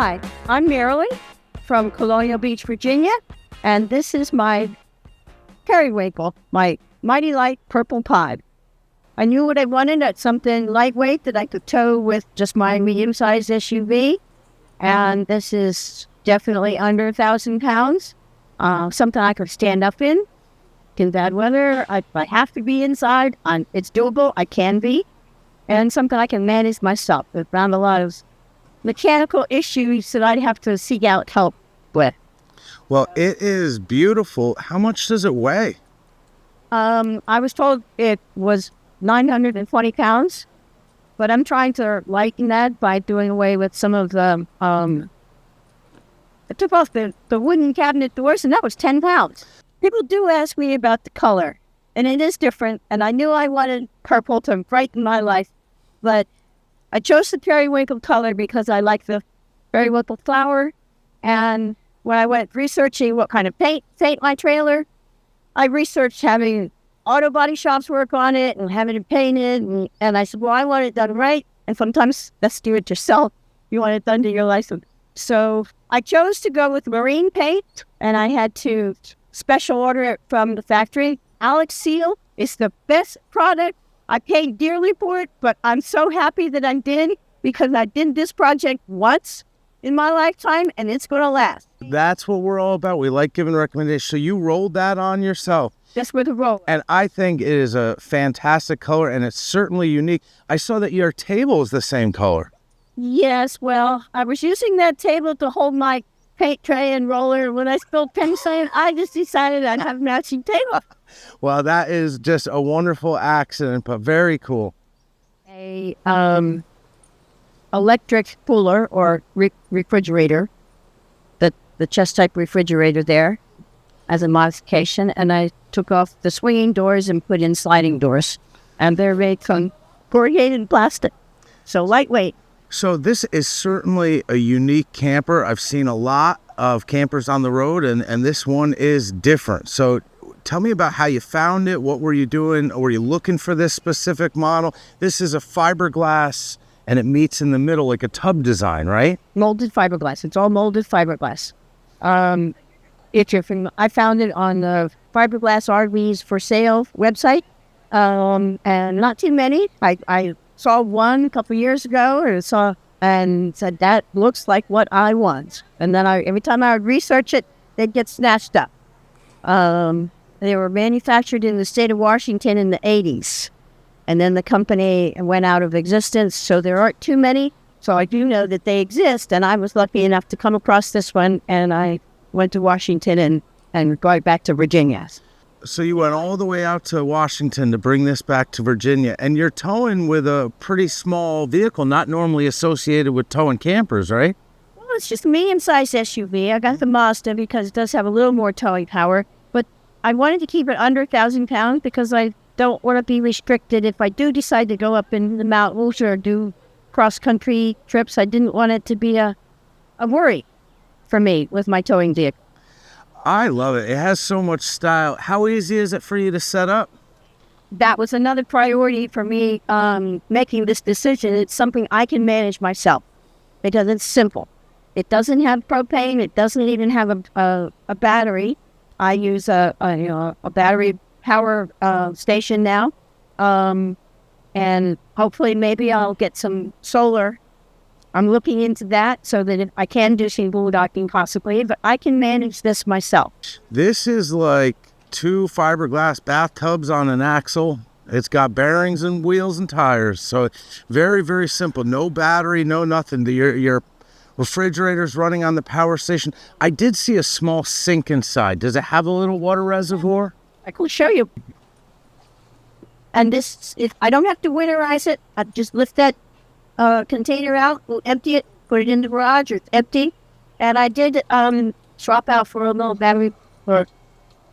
Hi, I'm Marilynn from Colonial Beach, Virginia, and this is my periwinkle, my Mity Lite Purple Pod. I knew what I wanted at something lightweight that I could tow with just my medium-sized SUV, and this is definitely under 1,000 pounds. Something I could stand up in bad weather. If I have to be inside, it's doable. I can be, and something I can manage myself. I've found a lot of mechanical issues that I'd have to seek out help with. Well, it is beautiful. How much does it weigh? I was told it was 920 pounds, but I'm trying to lighten that by doing away with some of the, I took off the wooden cabinet doors, and that was 10 pounds. People do ask me about the color, and it is different, and I knew I wanted purple to brighten my life, but I chose the periwinkle color because I like the periwinkle flower, and when I went researching what kind of paint my trailer, I researched having auto body shops work on it and having it painted, and I said, well, I want it done right, and sometimes that's do it yourself. You want it done to your license. So I chose to go with marine paint, and I had to special order it from the factory. Alex Seal is the best product. I paid dearly for it, but I'm so happy that I did, because I did this project once in my lifetime, and it's going to last. That's what we're all about. We like giving recommendations. So you rolled that on yourself. Just with a roller. And I think it is a fantastic color, and it's certainly unique. I saw that your table is the same color. Yes, well, I was using that table to hold my paint tray and roller. When I spilled paint, I just decided I'd have a matching table. Well, that is just a wonderful accident, but very cool. A electric cooler or refrigerator, the chest type refrigerator there as a modification, and I took off the swinging doors and put in sliding doors, and they're made from corrugated plastic, so lightweight. So this is certainly a unique camper. I've seen a lot of campers on the road, and this one is different. So tell me about how you found it. What were you doing? Were you looking for this specific model? This is a fiberglass, and it meets in the middle like a tub design, right? Molded fiberglass. It's all molded fiberglass. I found it on the Fiberglass RVs for Sale website, and not too many. I saw one a couple years ago, and said, that looks like what I want. And then every time I would research it, they'd get snatched up. They were manufactured in the state of Washington in the 80s. And then the company went out of existence, so there aren't too many. So I do know that they exist, and I was lucky enough to come across this one, and I went to Washington and got back to Virginia. So you went all the way out to Washington to bring this back to Virginia, and you're towing with a pretty small vehicle, not normally associated with towing campers, right? Well, it's just a medium-sized SUV. I got the Mazda because it does have a little more towing power, but I wanted to keep it under 1,000 pounds because I don't want to be restricted. If I do decide to go up in the mountains or do cross-country trips, I didn't want it to be a worry for me with my towing vehicle. I love it. It has so much style. How easy is it for you to set up? That was another priority for me making this decision. It's something I can manage myself because it's simple. It doesn't have propane. It doesn't even have a battery. I use a battery power station now, and hopefully maybe I'll get some solar. I'm looking into that so that I can do some boondocking possibly, but I can manage this myself. This is like 2 fiberglass bathtubs on an axle. It's got bearings and wheels and tires. So very, very simple. No battery, no nothing. Your refrigerator's running on the power station. I did see a small sink inside. Does it have a little water reservoir? I can show you. And this, if I don't have to winterize it, I just lift that container out, we'll empty it, put it in the garage, or it's empty. And I did swap out for a little battery or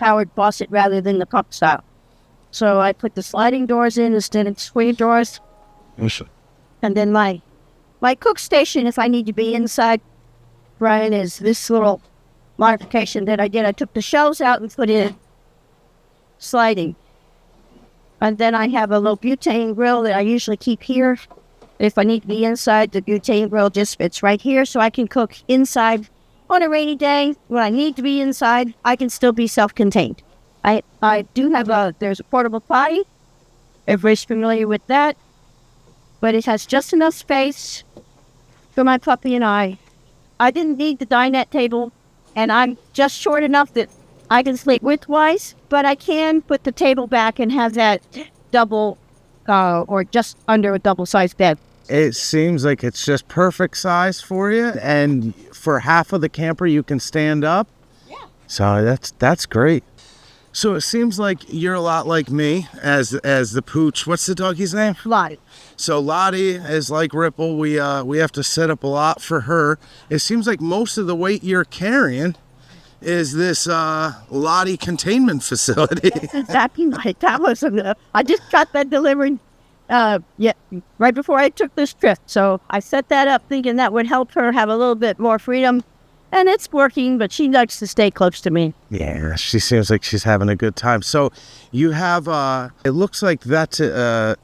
powered faucet rather than the pump style. So I put the sliding doors in instead of swing doors. Yes. And then my cook station, if I need to be inside, Brian, is this little modification that I did. I took the shelves out and put in sliding. And then I have a little butane grill that I usually keep here. If I need to be inside, the butane grill just fits right here, so I can cook inside. On a rainy day, when I need to be inside, I can still be self-contained. I do have there's a portable potty. Everybody's familiar with that. But it has just enough space for my puppy and I. I didn't need the dinette table, and I'm just short enough that I can sleep widthwise, but I can put the table back and have that double or just under a double-sized bed. It seems like it's just perfect size for you, and for half of the camper you can stand up. Yeah. So that's great. So it seems like you're a lot like me as the pooch. What's the doggy's name? Lottie. So Lottie is like Ripple. We have to set up a lot for her. It seems like most of the weight you're carrying is this Lottie containment facility. That's exactly right. That was I just got that delivered right before I took this trip. So I set that up thinking that would help her have a little bit more freedom. And it's working, but she likes to stay close to me. Yeah, she seems like she's having a good time. So you have, it looks like that's a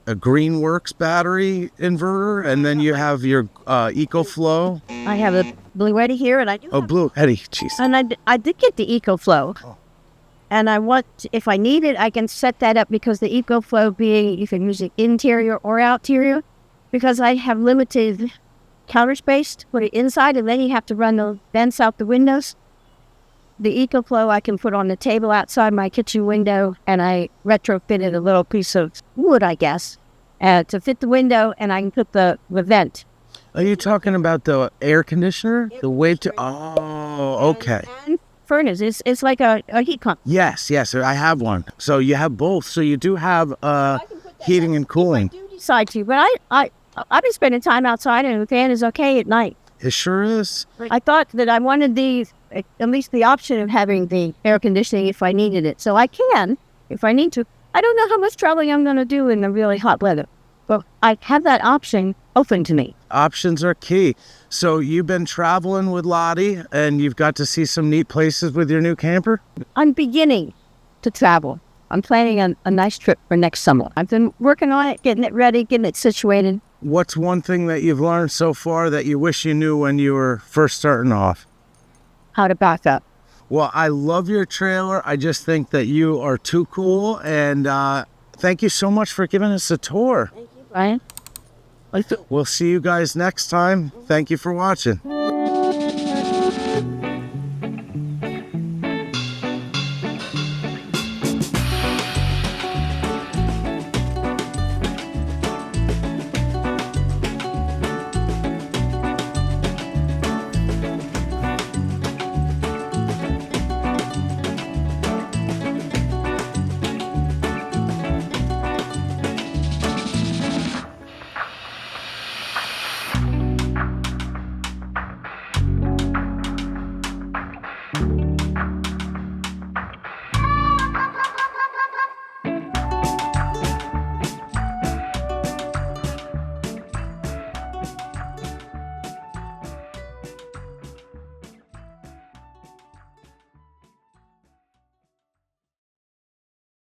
Greenworks battery inverter, and then you have your EcoFlow. I have a Blue Eddy here, and I do have, Blue Eddy, jeez. and I did get the EcoFlow. Oh. And I want, if I need it, I can set that up because the EcoFlow being, you can use it interior or outerior, because I have limited counter space to put it inside, and then you have to run the vents out the windows. The EcoFlow I can put on the table outside my kitchen window, and I retrofitted a little piece of wood, I guess, to fit the window, and I can put the vent. Are you talking about the air conditioner? The way to, oh, okay. And furnace, it's like a heat pump. Yes, I have one. So you have both. So you do have heating and cooling. I do decide to, but I've been spending time outside, and the fan is okay at night. It sure is. I thought that I wanted at least the option of having the air conditioning if I needed it. So I can, if I need to. I don't know how much traveling I'm going to do in the really hot weather, but I have that option open to me. Options are key. So you've been traveling with Lottie, and you've got to see some neat places with your new camper? I'm beginning to travel. I'm planning a nice trip for next summer. I've been working on it, getting it ready, getting it situated. What's one thing that you've learned so far that you wish you knew when you were first starting off? How to back up. Well, I love your trailer. I just think that you are too cool. And thank you so much for giving us a tour. Thank you, Brian. We'll see you guys next time. Thank you for watching.